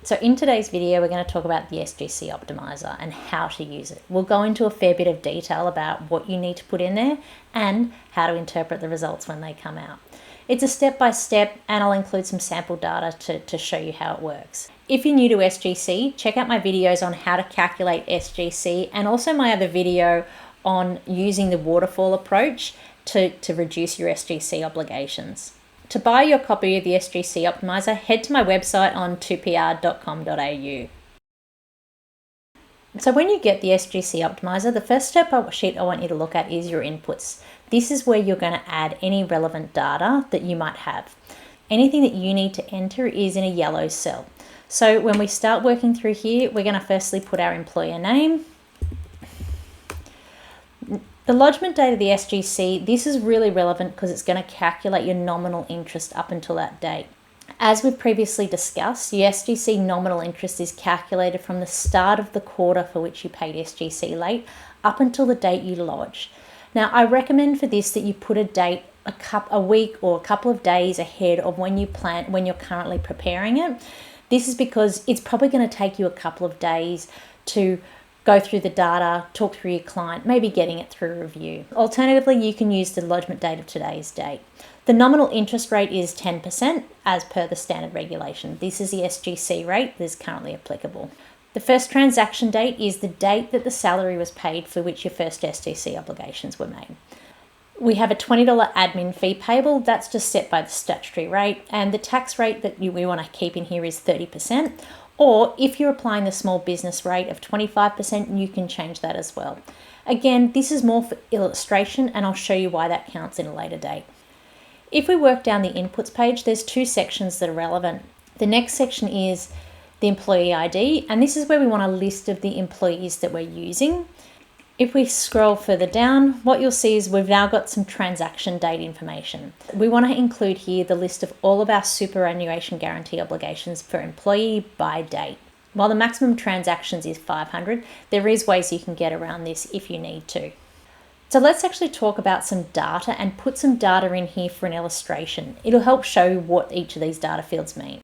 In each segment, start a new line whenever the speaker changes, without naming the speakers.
So in today's video, we're going to talk about the SGC Optimizer and how to use it. We'll go into a fair bit of detail about what you need to put in there and how to interpret the results when they come out. It's a step-by-step, and I'll include some sample data to show you how it works. If you're new to SGC, check out my videos on how to calculate SGC and also my other video on using the waterfall approach to reduce your SGC obligations. To buy your copy of the SGC Optimizer, head to my website on 2pr.com.au. So when you get the SGC Optimizer, the first sheet I want you to look at is your inputs. This is where you're going to add any relevant data that you might have. Anything that you need to enter is in a yellow cell. So when we start working through here, we're going to firstly put our employer name. The lodgement date of the SGC, this is really relevant because it's going to calculate your nominal interest up until that date. As we've previously discussed, your SGC nominal interest is calculated from the start of the quarter for which you paid SGC late up until the date you lodged. Now, I recommend for this that you put a date a week or a couple of days ahead of when you're currently preparing it. This is because it's probably going to take you a couple of days to go through the data, talk through your client, maybe getting it through review. Alternatively, you can use the lodgement date of today's date. The nominal interest rate is 10% as per the standard regulation. This is the SGC rate that is currently applicable. The first transaction date is the date that the salary was paid for which your first SGC obligations were made. We have a $20 admin fee payable. That's just set by the statutory rate, and the tax rate that we want to keep in here is 30%. Or if you're applying the small business rate of 25%, you can change that as well. Again, this is more for illustration, and I'll show you why that counts in a later date. If we work down the inputs page, there's two sections that are relevant. The next section is the employee ID, and this is where we want a list of the employees that we're using. If we scroll further down, what you'll see is we've now got some transaction date information. We want to include here the list of all of our superannuation guarantee obligations for employee by date. While the maximum transactions is 500, there is ways you can get around this if you need to. So let's actually talk about some data and put some data in here for an illustration. It'll help show what each of these data fields mean.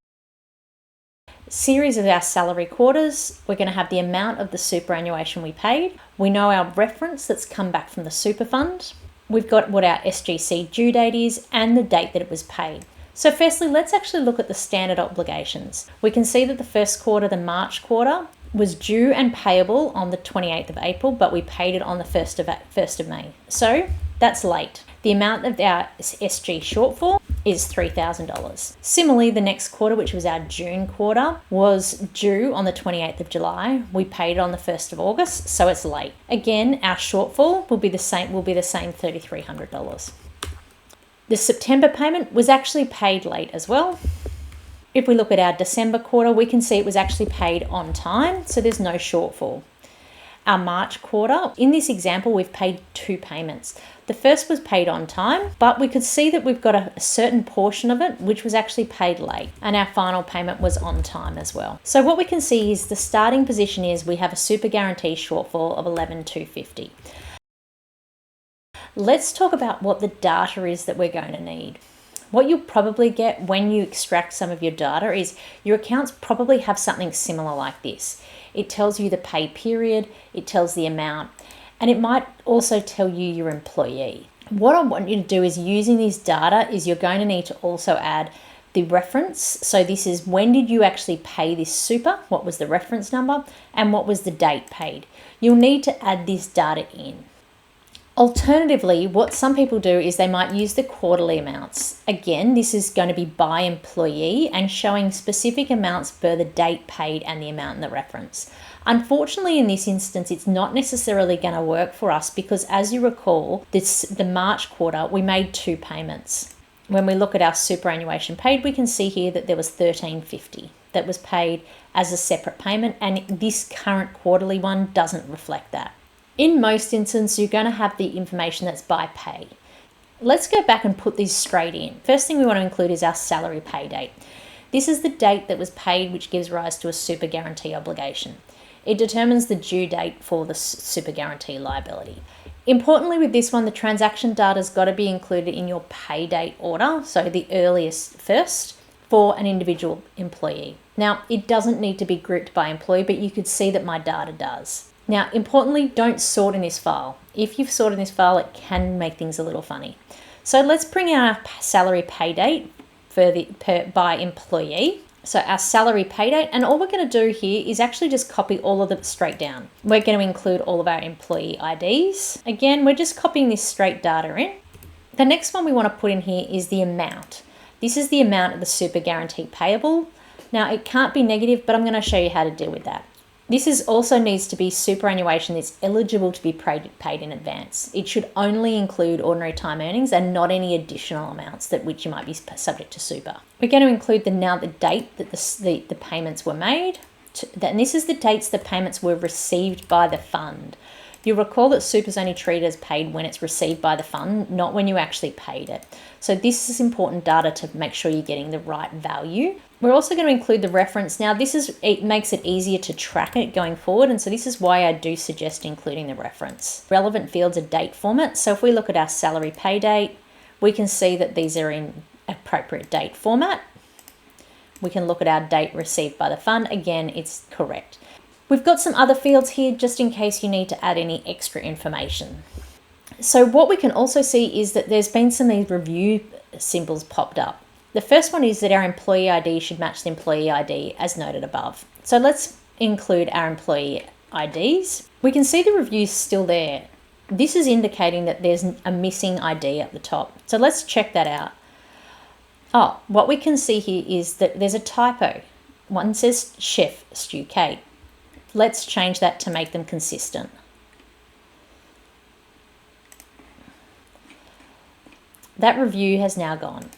Series of our salary quarters, we're going to have the amount of the superannuation we paid. We know our reference that's come back from the super fund. We've got what our SGC due date is and the date that it was paid. So firstly, let's actually look at the standard obligations. We can see that the first quarter, the March quarter, was due and payable on the 28th of April, but we paid it on the 1st of May. So that's late. The amount of our SG shortfall is $3,000. Similarly, the next quarter, which was our June quarter, was due on the 28th of July. We paid it on the 1st of August, so it's late. Again, our shortfall will be the same $3,300. The September payment was actually paid late as well. If we look at our December quarter, we can see it was actually paid on time, so there's no shortfall. Our March quarter, in this example, we've paid two payments. The first was paid on time, but we could see that we've got a certain portion of it which was actually paid late, and our final payment was on time as well. So what we can see is the starting position is we have a super guarantee shortfall of $11,250. Let's talk about what the data is that we're going to need. What you'll probably get when you extract some of your data is your accounts probably have something similar like this. It tells you the pay period, it tells the amount, and it might also tell you your employee. What I want you to do is using this data is you're going to need to also add the reference. So this is when did you actually pay this super, what was the reference number, and what was the date paid. You'll need to add this data in. Alternatively, what some people do is they might use the quarterly amounts. Again, this is going to be by employee and showing specific amounts per the date paid and the amount in the reference. Unfortunately, in this instance, it's not necessarily going to work for us because, as you recall, the March quarter, we made two payments. When we look at our superannuation paid, we can see here that there was $1,350 that was paid as a separate payment, and this current quarterly one doesn't reflect that. In most instances, you're going to have the information that's by pay. Let's go back and put these straight in. First thing we want to include is our salary pay date. This is the date that was paid, which gives rise to a super guarantee obligation. It determines the due date for the super guarantee liability. Importantly with this one, the transaction data has got to be included in your pay date order, so the earliest first for an individual employee. Now, it doesn't need to be grouped by employee, but you could see that my data does. Now, importantly, don't sort in this file. If you've sorted in this file, it can make things a little funny. So let's bring in our salary pay date by employee. So our salary pay date, and all we're going to do here is actually just copy all of them straight down. We're going to include all of our employee IDs. Again, we're just copying this straight data in. The next one we want to put in here is the amount. This is the amount of the super guarantee payable. Now, it can't be negative, but I'm going to show you how to deal with that. This also needs to be superannuation that's eligible to be paid in advance. It should only include ordinary time earnings and not any additional amounts which you might be subject to super. We're going to include the date that the payments were made, and this is the dates the payments were received by the fund. You'll recall that super is only treated as paid when it's received by the fund, not when you actually paid it. So this is important data to make sure you're getting the right value. We're also going to include the reference. Now, it makes it easier to track it going forward, and so this is why I do suggest including the reference. Relevant fields are date format. So if we look at our salary pay date, we can see that these are in appropriate date format. We can look at our date received by the fund. Again, it's correct. We've got some other fields here just in case you need to add any extra information. So what we can also see is that there's been some of these review symbols popped up. The first one is that our employee ID should match the employee ID as noted above. So let's include our employee IDs. We can see the reviews still there. This is indicating that there's a missing ID at the top. So let's check that out. Oh, what we can see here is that there's a typo. One says Chef Stu Kate. Let's change that to make them consistent. That review has now gone.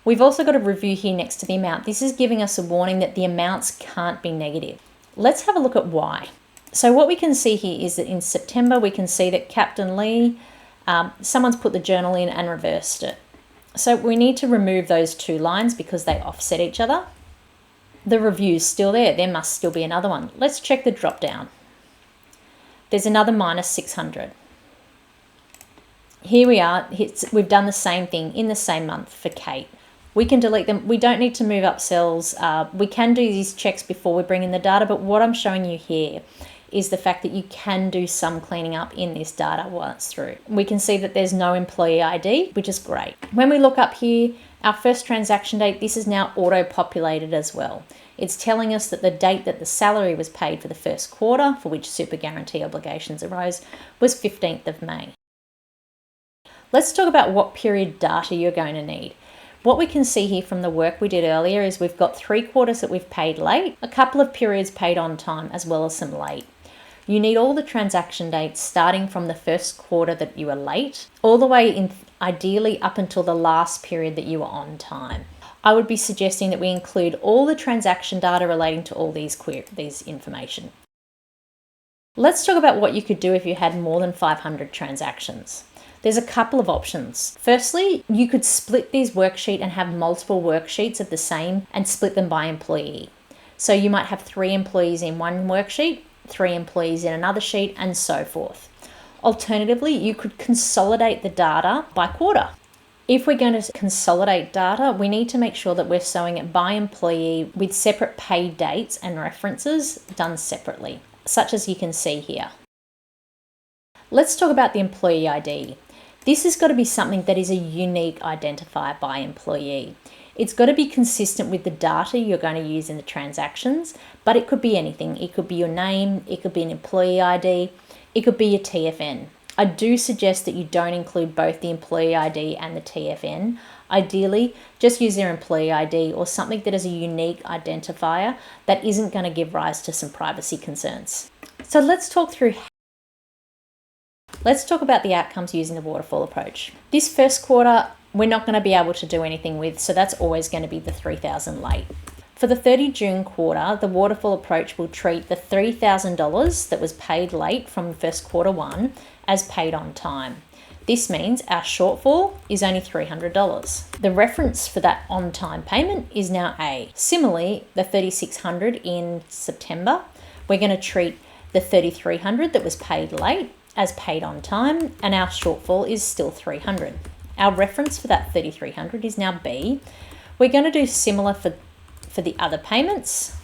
We've also got a review here next to the amount. This is giving us a warning that the amounts can't be negative. Let's have a look at why. So what we can see here is that in September, we can see that Captain Lee, someone's put the journal in and reversed it. So we need to remove those two lines because they offset each other. The review's still there. There must still be another one. Let's check the drop down. There's another minus 600. Here we are. We've done the same thing in the same month for Kate. We can delete them. We don't need to move up cells. We can do these checks before we bring in the data, but what I'm showing you here is the fact that you can do some cleaning up in this data while it's through. We can see that there's no employee ID, which is great. When we look up here, our first transaction date, this is now auto-populated as well. It's telling us that the date that the salary was paid for the first quarter, for which super guarantee obligations arose, was 15th of May. Let's talk about what period data you're going to need. What we can see here from the work we did earlier is we've got 3 quarters that we've paid late, a couple of periods paid on time, as well as some late. You need all the transaction dates starting from the first quarter that you were late, all the way in, ideally up until the last period that you were on time. I would be suggesting that we include all the transaction data relating to all these information. Let's talk about what you could do if you had more than 500 transactions. There's a couple of options. Firstly, you could split these worksheets and have multiple worksheets of the same and split them by employee. So you might have 3 employees in one worksheet, 3 employees in another sheet, and so forth. Alternatively, you could consolidate the data by quarter. If we're going to consolidate data, we need to make sure that we're showing it by employee with separate pay dates and references done separately, such as you can see here. Let's talk about the employee ID. This has got to be something that is a unique identifier by employee. It's got to be consistent with the data you're going to use in the transactions, but it could be anything. It could be your name, it could be an employee ID, it could be your TFN. I do suggest that you don't include both the employee ID and the TFN. Ideally, just use their employee ID or something that is a unique identifier that isn't going to give rise to some privacy concerns. So let's talk about the outcomes using the waterfall approach. This first quarter, we're not going to be able to do anything with, so that's always going to be the 3,000 late. For the 30 June quarter, the waterfall approach will treat the $3,000 that was paid late from first quarter 1 as paid on time. This means our shortfall is only $300. The reference for that on-time payment is now A. Similarly, the $3,600 in September, we're going to treat the $3,300 that was paid late as paid on time, and our shortfall is still $300. Our reference for that $3,300 is now B. We're going to do similar for for the other payments,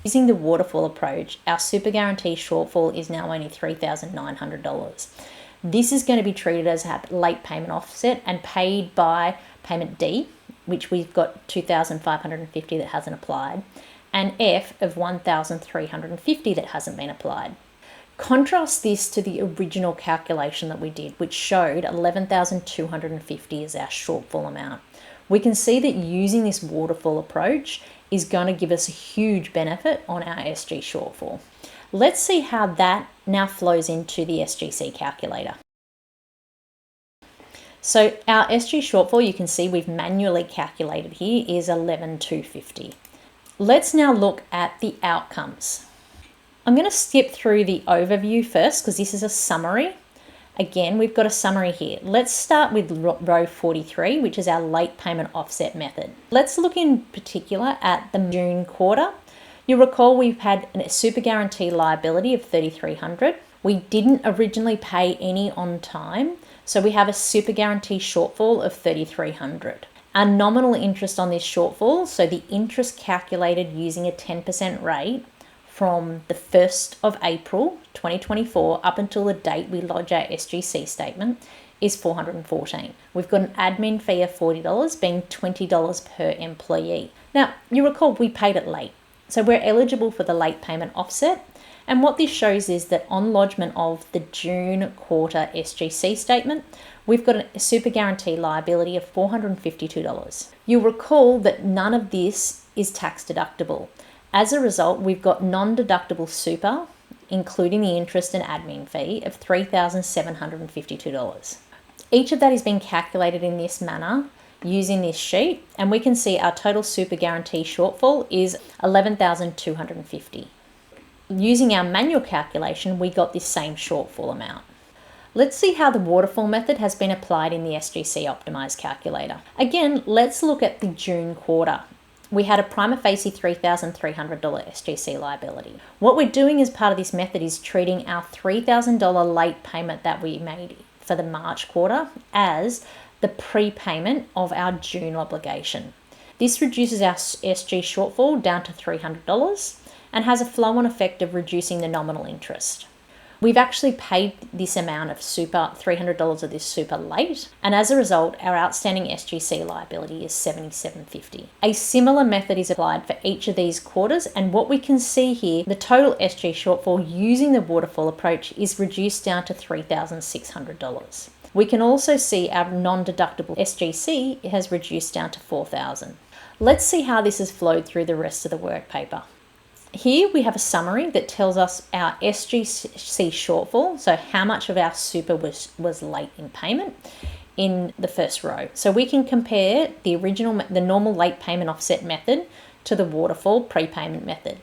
using the waterfall approach, our super guarantee shortfall is now only $3,900. This is going to be treated as a late payment offset and paid by payment D, which we've got $2,550 that hasn't applied, and F of $1,350 that hasn't been applied. Contrast this to the original calculation that we did, which showed $11,250 as our shortfall amount. We can see that using this waterfall approach is going to give us a huge benefit on our SG shortfall. Let's see how that now flows into the SGC calculator. So our SG shortfall, you can see we've manually calculated here, is $11,250. Let's now look at the outcomes. I'm going to skip through the overview first because this is a summary. Again, we've got a summary here. Let's start with row 43, which is our late payment offset method. Let's look in particular at the June quarter. You'll recall we've had a super guarantee liability of $3,300. We didn't originally pay any on time, so we have a super guarantee shortfall of $3,300. Our nominal interest on this shortfall, so the interest calculated using a 10% rate from the 1st of April 2024 up until the date we lodge our SGC statement, is $414. We've got an admin fee of $40, being $20 per employee. Now, you recall we paid it late, so we're eligible for the late payment offset. And what this shows is that on lodgement of the June quarter SGC statement, we've got a super guarantee liability of $452. You'll recall that none of this is tax deductible. As a result, we've got non-deductible super, including the interest and admin fee, of $3,752. Each of that is being calculated in this manner using this sheet, and we can see our total super guarantee shortfall is $11,250. Using our manual calculation, we got this same shortfall amount. Let's see how the waterfall method has been applied in the SGC optimized calculator. Again, let's look at the June quarter. We had a prima facie $3,300 SGC liability. What we're doing as part of this method is treating our $3,000 late payment that we made for the March quarter as the prepayment of our June obligation. This reduces our SG shortfall down to $300 and has a flow-on effect of reducing the nominal interest. We've actually paid this amount of super, $300 of this super late, and as a result, our outstanding SGC liability is $77.50. A similar method is applied for each of these quarters, and what we can see here, the total SG shortfall using the waterfall approach is reduced down to $3,600. We can also see our non-deductible SGC has reduced down to $4,000. Let's see how this has flowed through the rest of the work paper. Here we have a summary that tells us our SGC shortfall, so how much of our super was late in payment in the first row. So we can compare the normal late payment offset method to the waterfall prepayment method.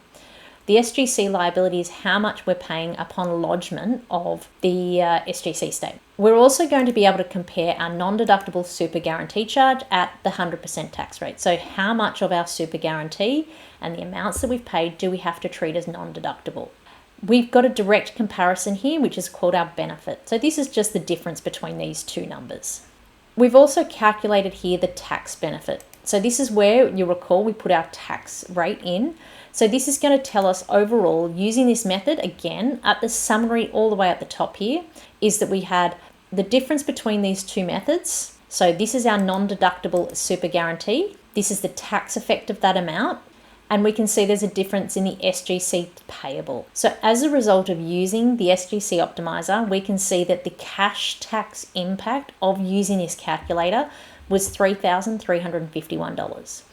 The SGC liability is how much we're paying upon lodgement of the SGC statement. We're also going to be able to compare our non-deductible super guarantee charge at the 100% tax rate. So how much of our super guarantee and the amounts that we've paid do we have to treat as non-deductible? We've got a direct comparison here, which is called our benefit. So this is just the difference between these two numbers. We've also calculated here the tax benefit. So this is where, you'll recall, we put our tax rate in. So this is going to tell us overall, using this method, again, at the summary all the way at the top here, is that we had the difference between these two methods. So this is our non-deductible super guarantee. This is the tax effect of that amount. And we can see there's a difference in the SGC payable. So as a result of using the SGC optimizer, we can see that the cash tax impact of using this calculator was $3,351.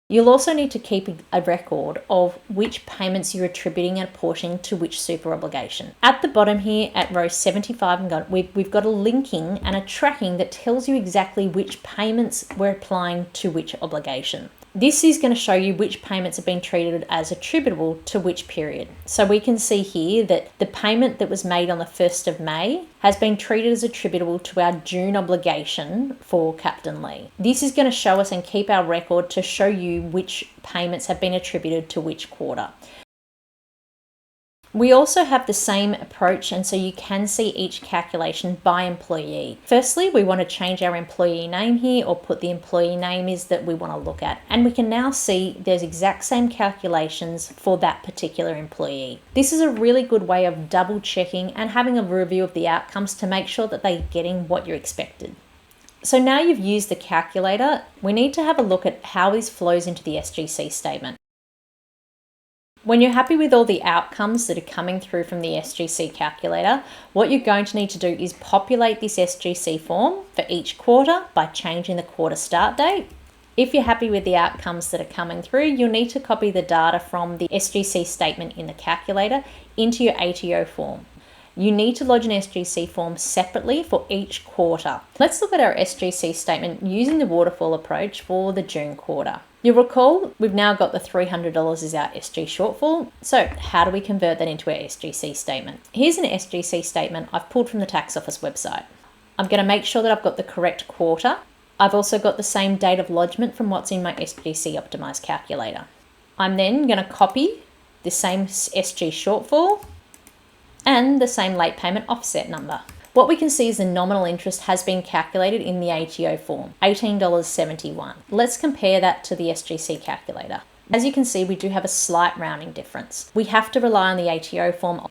You'll also need to keep a record of which payments you're attributing and apportioning to which super obligation. At the bottom here at row 75, we've got a linking and a tracking that tells you exactly which payments we're applying to which obligation. This is going to show you which payments have been treated as attributable to which period. So we can see here that the payment that was made on the 1st of May has been treated as attributable to our June obligation for Captain Lee. This is going to show us and keep our record to show you which payments have been attributed to which quarter. We also have the same approach, and so you can see each calculation by employee. Firstly, we want to change our employee name here, or put the employee name is that we want to look at. And we can now see there's exact same calculations for that particular employee. This is a really good way of double checking and having a review of the outcomes to make sure that they're getting what you expected. So now you've used the calculator, we need to have a look at how this flows into the SGC statement. When you're happy with all the outcomes that are coming through from the SGC calculator, what you're going to need to do is populate this SGC form for each quarter by changing the quarter start date. If you're happy with the outcomes that are coming through, you'll need to copy the data from the SGC statement in the calculator into your ATO form. You need to lodge an SGC form separately for each quarter. Let's look at our SGC statement using the waterfall approach for the June quarter. You'll recall we've now got the $300 is our SG shortfall. So how do we convert that into our SGC statement? Here's an SGC statement I've pulled from the tax office website. I'm going to make sure that I've got the correct quarter. I've also got the same date of lodgement from what's in my SGC optimized calculator. I'm then going to copy the same SG shortfall and the same late payment offset number. What we can see is the nominal interest has been calculated in the ATO form, $18.71. Let's compare that to the SGC calculator. As you can see, we do have a slight rounding difference. We have to rely on the ATO form.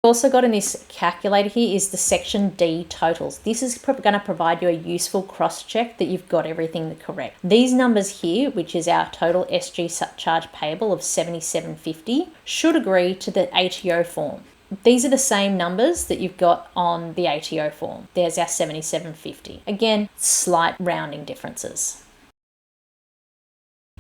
Also got in this calculator here is the section D totals. This is going to provide you a useful cross-check that you've got everything correct. These numbers here, which is our total SG charge payable of $77.50, should agree to the ATO form. These are the same numbers that you've got on the ATO form. There's our $77.50. Again, slight rounding differences.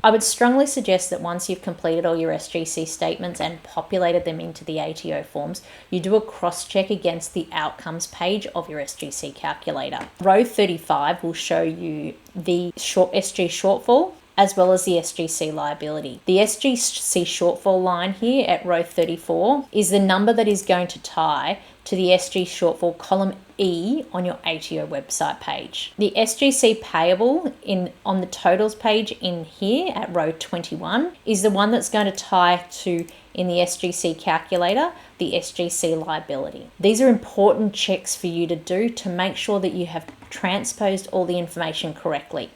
I would strongly suggest that once you've completed all your SGC statements and populated them into the ATO forms, you do a cross-check against the outcomes page of your SGC calculator. Row 35 will show you the SG shortfall as well as the SGC liability. The SGC shortfall line here at row 34 is the number that is going to tie to the SG shortfall column E on your ATO website page. The SGC payable on the totals page in here at row 21 is the one that's going to tie to, in the SGC calculator, the SGC liability. These are important checks for you to do to make sure that you have transposed all the information correctly.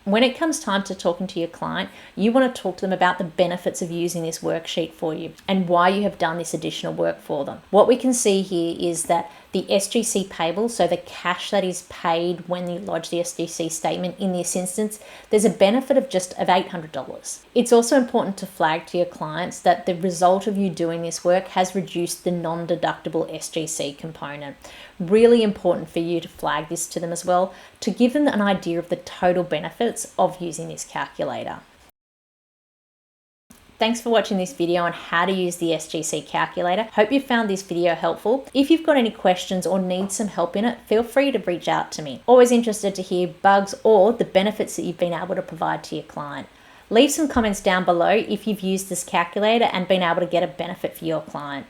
When it comes time to talking to your client, you want to talk to them about the benefits of using this worksheet for you and why you have done this additional work for them. What we can see here is that the SGC payable, so the cash that is paid when you lodge the SGC statement in this instance, there's a benefit of just of $800. It's also important to flag to your clients that the result of you doing this work has reduced the non-deductible SGC component. Really important for you to flag this to them as well, to give them an idea of the total benefits of using this calculator. Thanks for watching this video on how to use the SGC calculator. Hope you found this video helpful. If you've got any questions or need some help in it, feel free to reach out to me. Always interested to hear bugs or the benefits that you've been able to provide to your client. Leave some comments down below if you've used this calculator and been able to get a benefit for your client.